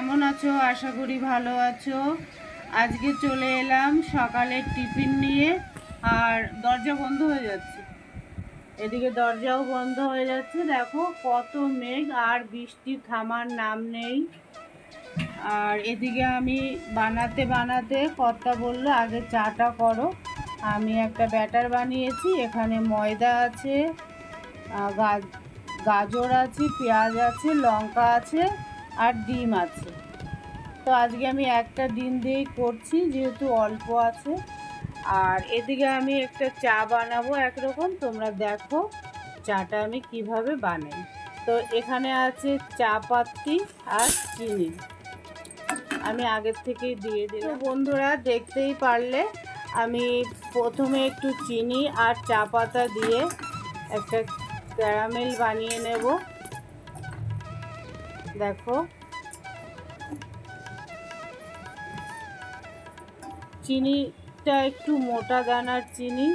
কেমন আছো? আশা করি ভালো আছো। আজকে চলে এলাম সকালের টিফিন নিয়ে। আর দরজা বন্ধ হয়ে যাচ্ছে, এদিকে দরজাও বন্ধ হয়ে যাচ্ছে। দেখো কত মেঘ, আর বৃষ্টি থামার নাম নেই। আর এদিকে আমি বানাতে বানাতে কর্তা বললো আগে চাটা করো। আমি একটা ব্যাটার বানিয়েছি, এখানে ময়দা আছে, গাজর আছে, পেঁয়াজ আছে, লঙ্কা আছে, আর ডিম আছে। তো আজকে আমি একটা ডিম দিয়েই করছি যেহেতু অল্প আছে। আর এদিকে আমি একটা চা বানাবো একরকম, তোমরা দেখো চাটা আমি কিভাবে বানাই। তো এখানে আছে চা পাতি আর চিনি, আমি আগের থেকেই দিয়ে দিলাম। বন্ধুরা দেখতেই পারলে আমি প্রথমে একটু চিনি আর চা পাতা দিয়ে একটা ক্যারামেল বানিয়ে নেব। দেখো চিনিটা একটু মোটা দানার চিনি।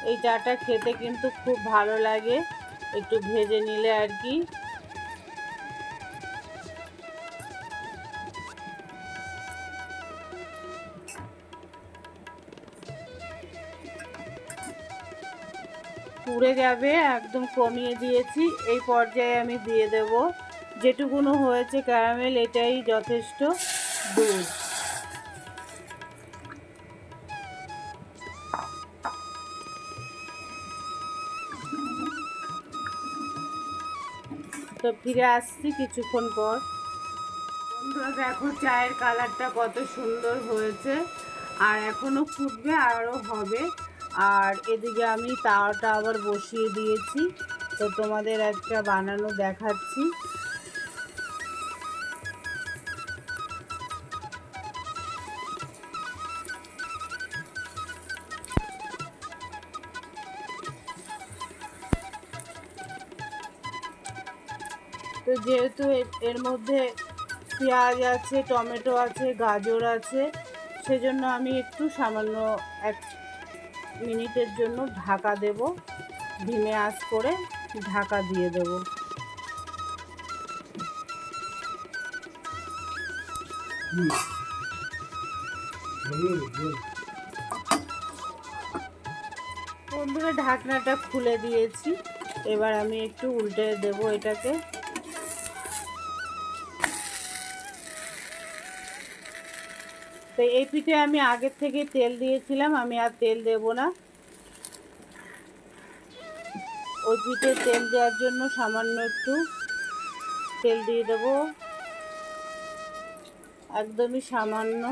এই চাটা খেতে কিন্তু খুব ভালো লাগে একটু ভেজে নিলে আর কি। পুড়ে যাবে, একদম কমিয়ে দিয়েছি। এই পর্যায়ে আমি দিয়ে দেব যেটুকুনো হয়েছে ক্যারামেল, এটাই যথেষ্ট, দুধ। তো ফিরে আসছি কিছুক্ষণ পর। বন্ধুরা দেখো চায়ের কালারটা কত সুন্দর হয়েছে, আর এখনো ফুটবে, আরও হবে। আর এদিকে আমি তাওয়াটা আবার বসিয়ে দিয়েছি, তো তোমাদের একটা বানানো দেখাচ্ছি। তো যেহেতু এর মধ্যে পেঁয়াজ আছে, টমেটো আছে, গাজর আছে, সেজন্য আমি একটু সামান্য 1 মিনিটের জন্য ঢাকা দেব, ধিমে আঁচ করে ঢাকা দিয়ে দেব। বন্ধুরা ঢাকনাটা খুলে দিয়েছি, এবার আমি একটু উল্টে দেব এটাকে। তো এই পিঠে আমি আগের থেকে তেল দিয়েছিলাম, আমি আর তেল দেব না। ওই পিঠে তেল দেওয়ার জন্য সামান্য একটু তেল দিয়ে দেব, একদমই সামান্য।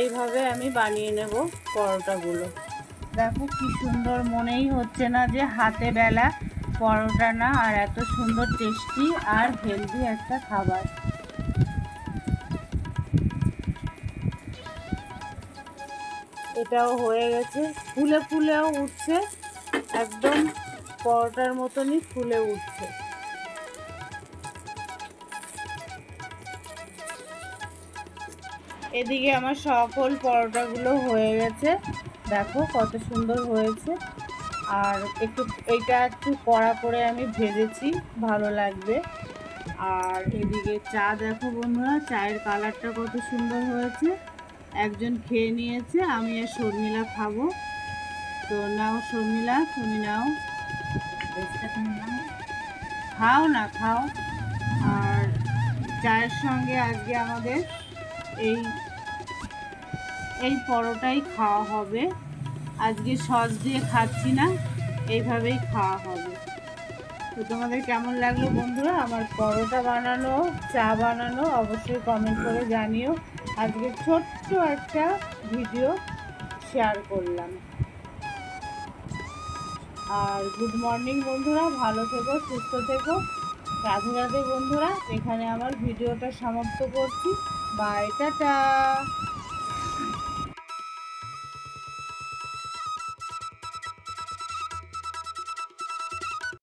এইভাবে আমি বানিয়ে নেব পরোটাগুলো। দেখো কি সুন্দর, মনেই হচ্ছে না যে হাতে বেলা পরোটা না, আর এত সুন্দর টেস্টি আর হেলদি একটা খাবার। এটাও হয়ে গেছে, ফুলে ফুলেও উঠছে, একদম পরোটার মতনই ফুলে উঠছে। এদিকে আমার সকল পরোটাগুলো হয়ে গেছে, দেখো কত সুন্দর হয়েছে। আর এইটা একটু কড়া করে আমি ভেজেছি, ভালো লাগবে। আর এদিকে চা দেখো বন্ধুরা, চায়ের কালারটা কত সুন্দর হয়েছে। একজন খেয়ে নিয়েছে, আমি আর শর্মিলা খাবো। তো নাও শর্মিলা, তুমি নাও, খাও না, খাও। আর চায়ের সঙ্গে আজকে আমাদের এই পরোটাই খাওয়া হবে। আজকে সস দিয়ে খাচ্ছি না, এইভাবেই খাওয়া হবে। তো তোমাদের কেমন লাগলো বন্ধুরা আমার পরোটা বানানো, চা বানানো, অবশ্যই কমেন্ট করে জানিও। আজকে ছোট্ট একটা ভিডিও শেয়ার করলাম। আর গুড মর্নিং বন্ধুরা, ভালো থেকো, সুস্থ থেকো, রাধে রাধে বন্ধুরা। এখানে আমার ভিডিওটা সমাপ্ত করছি। Bye, tata.